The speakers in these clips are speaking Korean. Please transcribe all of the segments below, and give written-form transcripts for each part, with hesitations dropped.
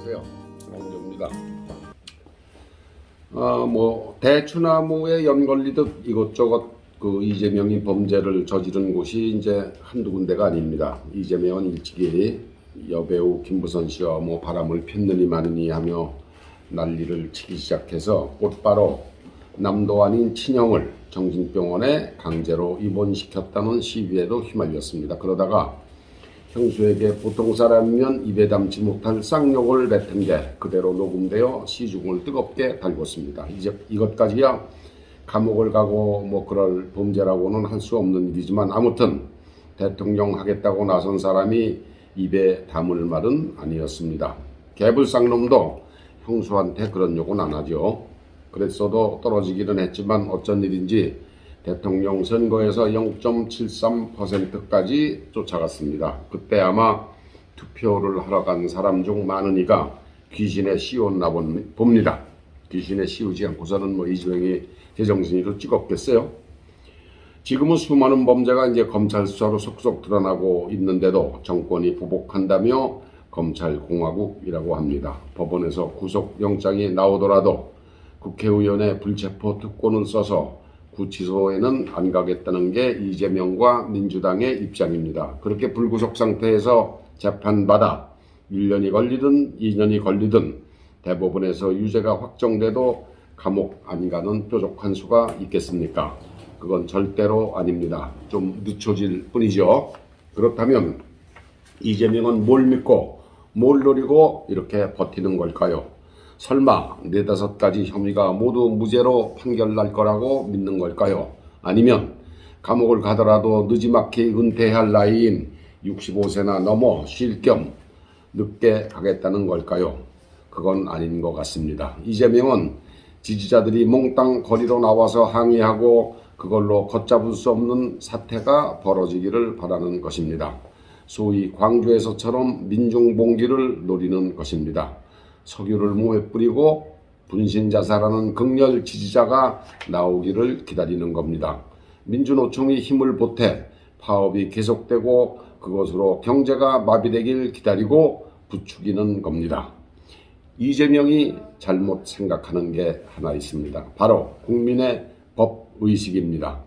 안녕하세요. 홍정입니다. 대추나무에 연 걸리듯 이것저것 이재명이 범죄를 저지른 곳이 이제 한두 군데가 아닙니다. 이재명은 일찍이 여배우 김부선 씨와 바람을 폈느니 마느니 하며 난리를 치기 시작해서 곧바로 남도 아닌 친형을 정신병원에 강제로 입원시켰다는 시비에도 휘말렸습니다. 그러다가 형수에게 보통 사람이면 입에 담지 못할 쌍욕을 뱉은 게 그대로 녹음되어 시중을 뜨겁게 달궜습니다. 이제 이것까지야 감옥을 가고 그럴 범죄라고는 할 수 없는 일이지만 아무튼 대통령 하겠다고 나선 사람이 입에 담을 말은 아니었습니다. 개불쌍놈도 형수한테 그런 욕은 안 하죠. 그랬어도 떨어지기는 했지만 어쩐 일인지 대통령 선거에서 0.73%까지 쫓아갔습니다. 그때 아마 투표를 하러 간 사람 중 많은 이가 귀신에 씌웠나 봅니다. 귀신에 씌우지 않고서는 이재명이 제정신이로 찍었겠어요. 지금은 수많은 범죄가 이제 검찰 수사로 속속 드러나고 있는데도 정권이 보복한다며 검찰공화국이라고 합니다. 법원에서 구속영장이 나오더라도 국회의원의 불체포 특권을 써서 구치소에는 안 가겠다는 게 이재명과 민주당의 입장입니다. 그렇게 불구속 상태에서 재판받아 1년이 걸리든 2년이 걸리든 대법원에서 유죄가 확정돼도 감옥 안 가는 뾰족한 수가 있겠습니까? 그건 절대로 아닙니다. 좀 늦춰질 뿐이죠. 그렇다면 이재명은 뭘 믿고 뭘 노리고 이렇게 버티는 걸까요? 설마 4-5가지 혐의가 모두 무죄로 판결날 거라고 믿는 걸까요? 아니면 감옥을 가더라도 느지막이 은퇴할 나이인 65세나 넘어 쉴 겸 늦게 가겠다는 걸까요? 그건 아닌 것 같습니다. 이재명은 지지자들이 몽땅 거리로 나와서 항의하고 그걸로 걷잡을 수 없는 사태가 벌어지기를 바라는 것입니다. 소위 광주에서처럼 민중봉기를 노리는 것입니다. 석유를 몸에 뿌리고 분신자살하는 극렬 지지자가 나오기를 기다리는 겁니다. 민주노총이 힘을 보태 파업이 계속되고 그것으로 경제가 마비되길 기다리고 부추기는 겁니다. 이재명이 잘못 생각하는 게 하나 있습니다. 바로 국민의 법의식입니다.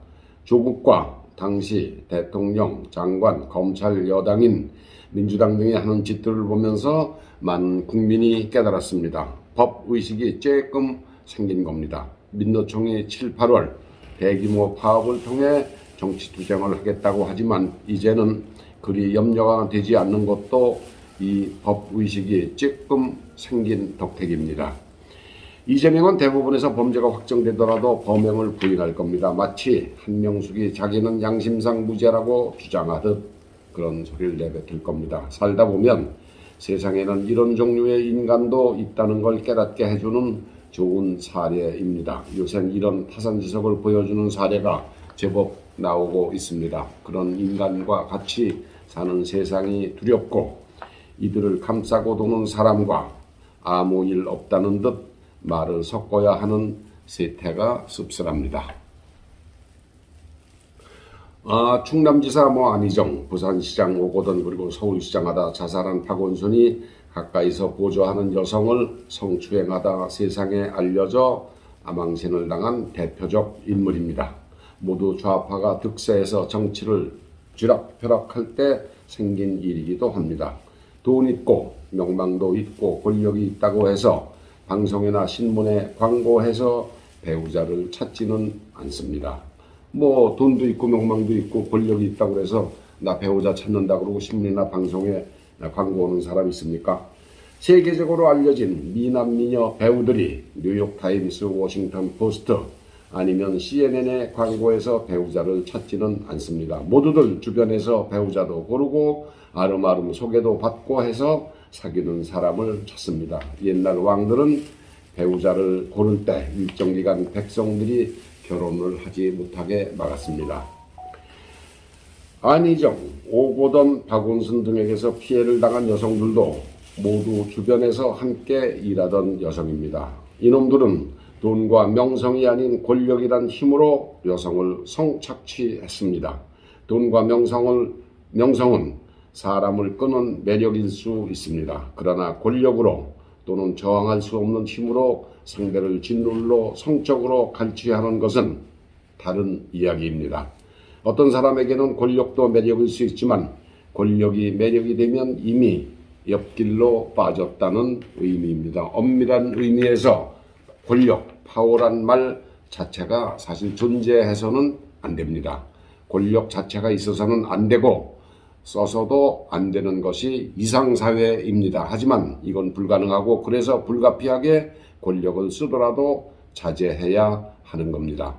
조국과 당시 대통령, 장관, 검찰 여당인 민주당 등이 하는 짓들을 보면서 많은 국민이 깨달았습니다. 법의식이 쬐끔 생긴 겁니다. 민노총이 7, 8월 대규모 파업을 통해 정치투쟁을 하겠다고 하지만 이제는 그리 염려가 되지 않는 것도 이 법의식이 쬐끔 생긴 덕택입니다. 이재명은 대법원에서 범죄가 확정되더라도 범행을 부인할 겁니다. 마치 한명숙이 자기는 양심상 무죄라고 주장하듯 그런 소리를 내뱉을 겁니다. 살다 보면 세상에는 이런 종류의 인간도 있다는 걸 깨닫게 해주는 좋은 사례입니다. 요새는 이런 타산지석을 보여주는 사례가 제법 나오고 있습니다. 그런 인간과 같이 사는 세상이 두렵고 이들을 감싸고 도는 사람과 아무 일 없다는 듯 말을 섞어야 하는 세태가 씁쓸합니다. 충남지사 안희정, 부산시장 오거돈 그리고 서울시장하다 자살한 박원순이 가까이서 보조하는 여성을 성추행하다 세상에 알려져 암망신을 당한 대표적 인물입니다. 모두 좌파가 득세해서 정치를 쥐락펴락할 때 생긴 일이기도 합니다. 돈 있고 명망도 있고 권력이 있다고 해서 방송이나 신문에 광고해서 배우자를 찾지는 않습니다. 돈도 있고 명망도 있고 권력이 있다고 해서 나 배우자 찾는다 그러고 신문이나 방송에 광고하는 사람 있습니까? 세계적으로 알려진 미남 미녀 배우들이 뉴욕타임스, 워싱턴 포스트 아니면 CNN의 광고에서 배우자를 찾지는 않습니다. 모두들 주변에서 배우자도 고르고 아름아름 소개도 받고 해서 사귀는 사람을 찾습니다. 옛날 왕들은 배우자를 고를 때 일정 기간 백성들이 결혼을 하지 못하게 막았습니다. 안희정, 오고돈, 박원순 등에게서 피해를 당한 여성들도 모두 주변에서 함께 일하던 여성입니다. 이놈들은 돈과 명성이 아닌 권력이란 힘으로 여성을 성착취했습니다. 돈과 명성은 사람을 끄는 매력일 수 있습니다. 그러나 권력으로 또는 저항할 수 없는 힘으로 상대를 짓눌러 성적으로 갈취하는 것은 다른 이야기입니다. 어떤 사람에게는 권력도 매력일 수 있지만 권력이 매력이 되면 이미 옆길로 빠졌다는 의미입니다. 엄밀한 의미에서 권력, 파워란 말 자체가 사실 존재해서는 안 됩니다. 권력 자체가 있어서는 안 되고 써서도 안 되는 것이 이상사회입니다. 하지만 이건 불가능하고 그래서 불가피하게 권력을 쓰더라도 자제해야 하는 겁니다.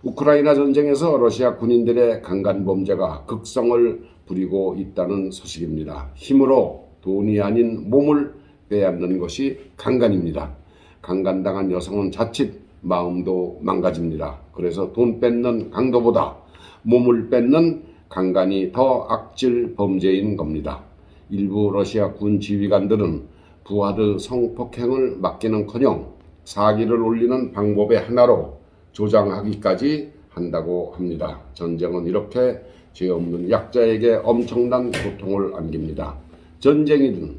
우크라이나 전쟁에서 러시아 군인들의 강간 범죄가 극성을 부리고 있다는 소식입니다. 힘으로 돈이 아닌 몸을 빼앗는 것이 강간입니다. 강간당한 여성은 자칫 마음도 망가집니다. 그래서 돈 뺏는 강도보다 몸을 뺏는 강간이 더 악질 범죄인 겁니다. 일부 러시아 군 지휘관들은 부하들 성폭행을 막기는커녕 사기를 올리는 방법의 하나로 조장하기까지 한다고 합니다. 전쟁은 이렇게 죄 없는 약자에게 엄청난 고통을 안깁니다. 전쟁이든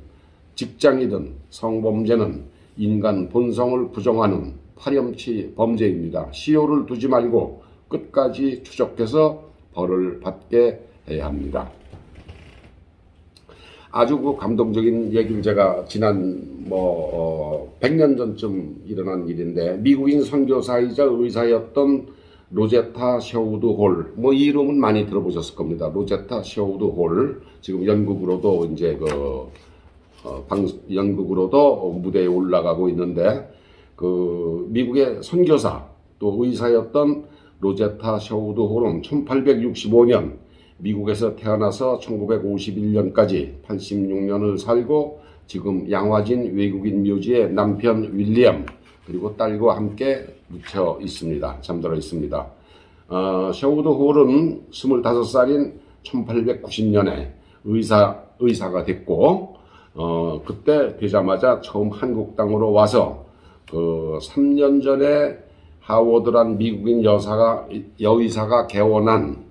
직장이든 성범죄는 인간 본성을 부정하는 파렴치 범죄입니다. 시효를 두지 말고 끝까지 추적해서 벌을 받게 해야 합니다. 아주 그 감동적인 얘기를 제가 지난 100년 전쯤 일어난 일인데 미국인 선교사이자 의사였던 로제타 셔우드 홀, 이 이름은 많이 들어보셨을 겁니다. 로제타 셔우드 홀, 지금 영국으로도 이제 영국으로도 무대에 올라가고 있는데 미국의 선교사 또 의사였던 로제타 셔우드 홀은 1865년 미국에서 태어나서 1951년까지 86년을 살고 지금 양화진 외국인 묘지에 남편 윌리엄 그리고 딸과 함께 묻혀 있습니다. 잠들어 있습니다. 셔우드 홀은 25살인 1890년에 의사가 됐고 그때 되자마자 처음 한국 땅으로 와서 3년 전에 하워드란 미국인 여의사가 개원한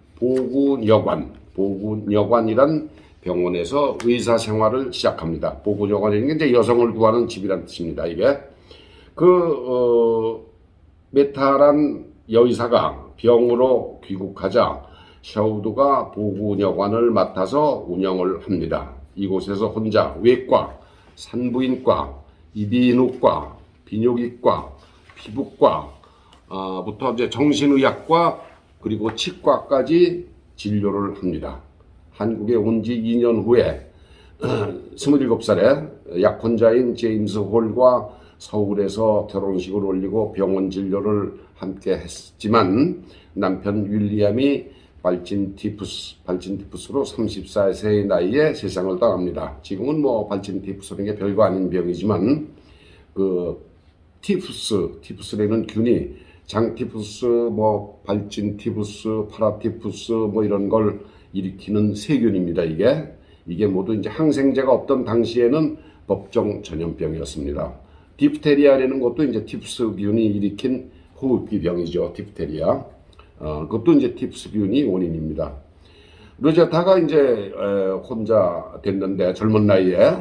보군여관이란 병원에서 의사 생활을 시작합니다. 보군여관이라는 게 이제 여성을 구하는 집이란 뜻입니다. 이게 메탈한 여의사가 병으로 귀국하자 셔우드가 보군여관을 맡아서 운영을 합니다. 이곳에서 혼자 외과, 산부인과, 이비인후과, 비뇨기과, 피부과, 부터 이제 정신의학과 그리고 치과까지 진료를 합니다. 한국에 온 지 2년 후에 27살에 약혼자인 제임스 홀과 서울에서 결혼식을 올리고 병원 진료를 함께 했지만 남편 윌리엄이 발진티푸스로 34세의 나이에 세상을 떠납니다. 지금은 발진티푸스라는 게 별거 아닌 병이지만 티푸스라는 균이 장티푸스, 발진티푸스, 파라티푸스 이런 걸 일으키는 세균입니다. 이게 모두 이제 항생제가 없던 당시에는 법정 전염병이었습니다. 디프테리아라는 것도 이제 티푸스균이 일으킨 호흡기 병이죠. 디프테리아. 그것도 이제 티푸스균이 원인입니다. 로제타가 이제 혼자 됐는데 젊은 나이에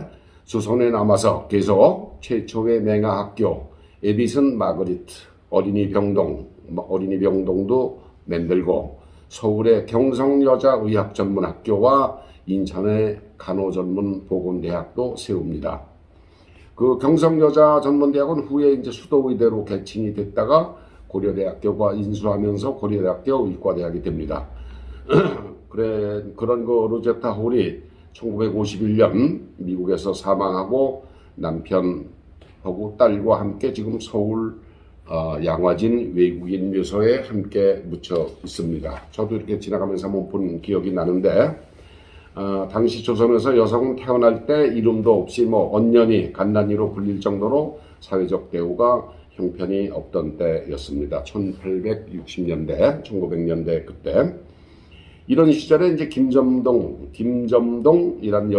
수선에 남아서 계속 최초의 맹아학교 에디슨 마그리트 어린이 병동도 만들고 서울의 경성여자의학전문학교와 인천의 간호전문보건대학도 세웁니다. 그 경성여자전문대학은 후에 이제 수도의대로 개칭이 됐다가 고려대학교가 인수하면서 고려대학교 의과대학이 됩니다. 그런 로제타 홀이 1951년 미국에서 사망하고 남편하고 딸과 함께 지금 서울 양화진 외국인 묘소에 함께 묻혀 있습니다. 저도 이렇게 지나가면서 한번 본 기억이 나는데 당시 조선에서 여성은 태어날 때 이름도 없이 언년이 갓난이로 불릴 정도로 사회적 대우가 형편이 없던 때였습니다. 1860년대, 1900년대 그때. 이런 시절에 이제 김점동이라는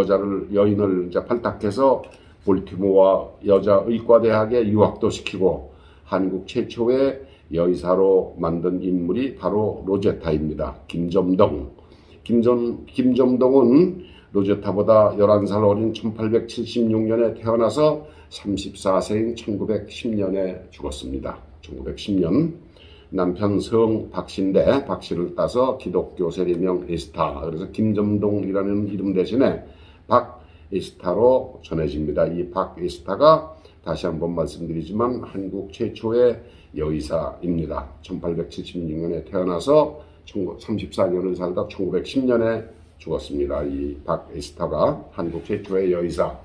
여인을 이제 발탁해서 볼티모어 여자의과대학에 유학도 시키고 한국 최초의 여의사로 만든 인물이 바로 로제타입니다. 김점동은 로제타보다 11살 어린 1876년에 태어나서 34세인 1910년에 죽었습니다. 1910년 남편 성 박씨인데 박씨를 따서 기독교 세례명 에스타, 그래서 김점동이라는 이름 대신에 박에스타로 전해집니다. 이 박에스타가 다시 한번 말씀드리지만 한국 최초의 여의사입니다. 1876년에 태어나서 34년을 살다 1910년에 죽었습니다. 이 박에스타가 한국 최초의 여의사.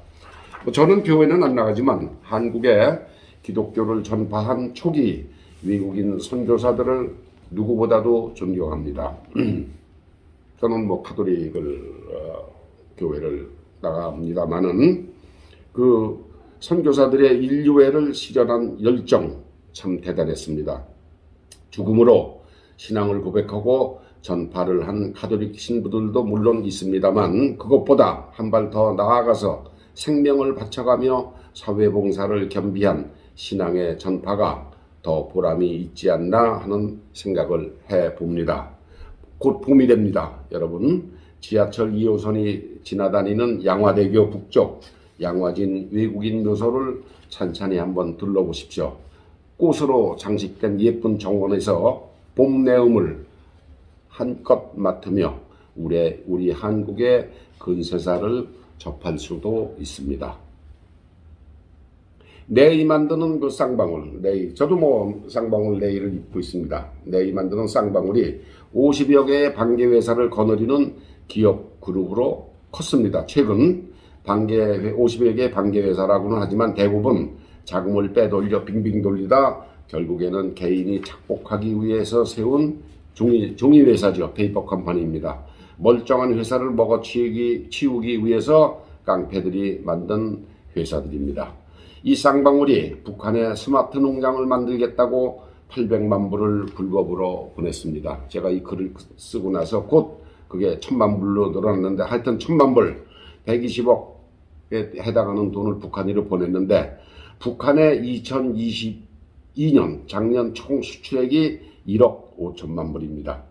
저는 교회는 안 나가지만 한국에 기독교를 전파한 초기 외국인 선교사들을 누구보다도 존경합니다. 저는 카톨릭을 교회를 나갑니다만은 그 선교사들의 인류애를 실현한 열정 참 대단했습니다. 죽음으로 신앙을 고백하고 전파를 한 가톨릭 신부들도 물론 있습니다만 그것보다 한 발 더 나아가서 생명을 바쳐가며 사회봉사를 겸비한 신앙의 전파가 더 보람이 있지 않나 하는 생각을 해봅니다. 곧 봄이 됩니다. 여러분, 지하철 2호선이 지나다니는 양화대교 북쪽 양화진 외국인 묘소를 찬찬히 한번 둘러보십시오. 꽃으로 장식된 예쁜 정원에서 봄 내음을 한껏 맡으며 우리 한국의 근세사를 접할 수도 있습니다. 네이 만드는 그 쌍방울, 네이, 저도 쌍방울 네이를 입고 있습니다. 네이 만드는 쌍방울이 50여 개의 반개회사를 거느리는 기업 그룹으로 컸습니다. 최근 50여 개의 반개회사라고는 하지만 대부분 자금을 빼돌려 빙빙 돌리다 결국에는 개인이 착복하기 위해서 세운 종이회사죠. 페이퍼 컴퍼니입니다. 멀쩡한 회사를 치우기 위해서 깡패들이 만든 회사들입니다. 이 쌍방울이 북한에 스마트 농장을 만들겠다고 800만 불을 불법으로 보냈습니다. 제가 이 글을 쓰고 나서 곧 그게 1000만 불로 늘어났는데 하여튼 1000만 불, 120억에 해당하는 돈을 북한으로 보냈는데 북한의 2022년 작년 총 수출액이 1억 5천만 불입니다.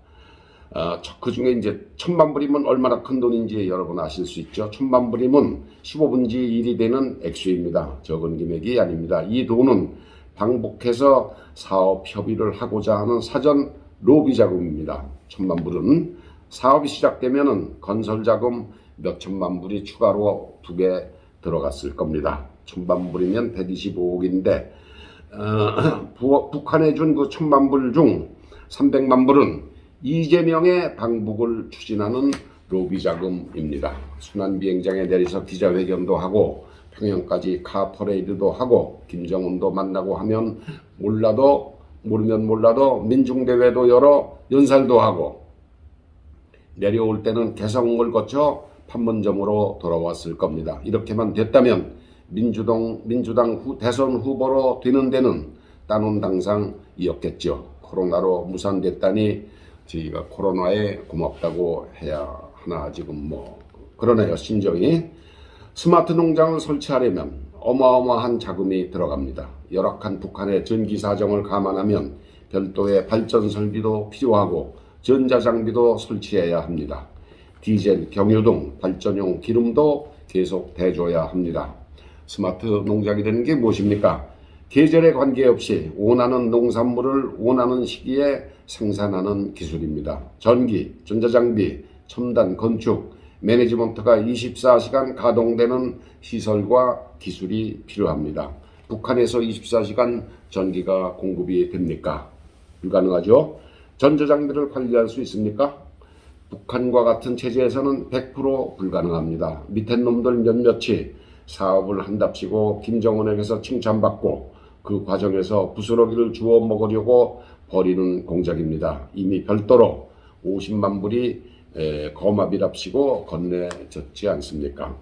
그 중에 이제 1000만 불이면 얼마나 큰 돈인지 여러분 아실 수 있죠. 1000만 불이면 15분지 1이 되는 액수입니다. 적은 금액이 아닙니다. 이 돈은 방북해서 사업 협의를 하고자 하는 사전 로비 자금입니다. 1000만 불은 사업이 시작되면은 건설 자금 몇 천만 불이 추가로 2배 들어갔을 겁니다. 1000만 불이면 125억인데 북한에 준 그 1000만 불 중 300만 불은 이재명의 방북을 추진하는 로비 자금입니다. 순환비행장에 내려서 기자회견도 하고 평양까지 카퍼레이드도 하고 김정은도 만나고 하면 모르면 몰라도 민중대회도 열어 연설도 하고 내려올 때는 개성을 거쳐 판문점으로 돌아왔을 겁니다. 이렇게만 됐다면 민주당 대선 후보로 되는 데는 따놓은 당상이었겠죠. 코로나로 무산됐다니 저희가 코로나에 고맙다고 해야 하나 지금 그러네요. 심정이. 스마트 농장을 설치하려면 어마어마한 자금이 들어갑니다. 열악한 북한의 전기 사정을 감안하면 별도의 발전 설비도 필요하고 전자장비도 설치해야 합니다. 디젤, 경유 등 발전용 기름도 계속 대줘야 합니다. 스마트 농장이 되는 게 무엇입니까? 계절에 관계없이 원하는 농산물을 원하는 시기에 생산하는 기술입니다. 전기, 전자장비, 첨단 건축, 매니지먼트가 24시간 가동되는 시설과 기술이 필요합니다. 북한에서 24시간 전기가 공급이 됩니까? 불가능하죠. 전자장비를 관리할 수 있습니까? 북한과 같은 체제에서는 100% 불가능합니다. 밑에 놈들 몇몇이 사업을 한답시고 김정은에게서 칭찬받고 그 과정에서 부스러기를 주워 먹으려고 벌이는 공작입니다. 이미 별도로 50만 불이 거마비랍시고 건네졌지 않습니까?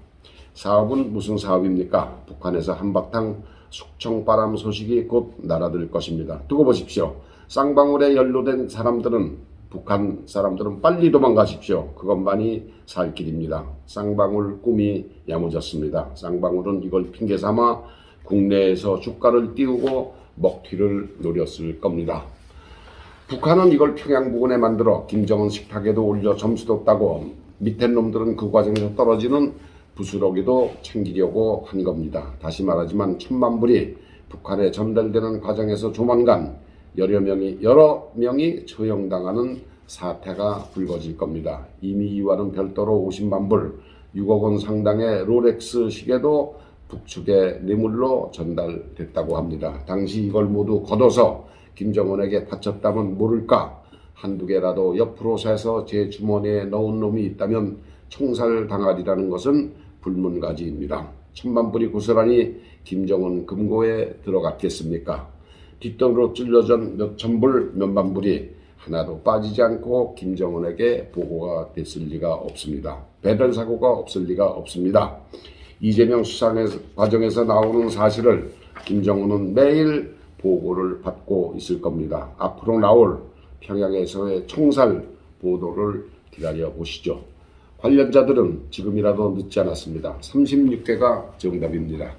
사업은 무슨 사업입니까? 북한에서 한바탕 숙청바람 소식이 곧 날아들 것입니다. 두고 보십시오. 쌍방울에 연루된 북한 사람들은 빨리 도망가십시오. 그것만이 살 길입니다. 쌍방울 꿈이 야무졌습니다. 쌍방울은 이걸 핑계삼아 국내에서 주가를 띄우고 먹튀를 노렸을 겁니다. 북한은 이걸 평양 부근에 만들어 김정은 식탁에도 올려 점수도 따고 밑에 놈들은 그 과정에서 떨어지는 부스러기도 챙기려고 한 겁니다. 다시 말하지만 1,000만 불이 북한에 전달되는 과정에서 조만간 여러 명이 처형당하는 사태가 불거질 겁니다. 이미 이와는 별도로 50만 불, 6억 원 상당의 롤렉스 시계도 북측의 뇌물로 전달됐다고 합니다. 당시 이걸 모두 걷어서 김정은에게 바쳤다면 모를까, 한두 개라도 옆으로 세서 제 주머니에 넣은 놈이 있다면 총살당하리라는 것은 불문가지입니다. 1,000만 불이 고스란히 김정은 금고에 들어갔겠습니까? 뒷돈으로 찔러준 몇천 불, 몇만 불이 하나도 빠지지 않고 김정은에게 보고가 됐을 리가 없습니다. 배달 사고가 없을 리가 없습니다. 이재명 수사 과정에서 나오는 사실을 김정은은 매일 보고를 받고 있을 겁니다. 앞으로 나올 평양에서의 총살 보도를 기다려 보시죠. 관련자들은 지금이라도 늦지 않았습니다. 36개가 정답입니다.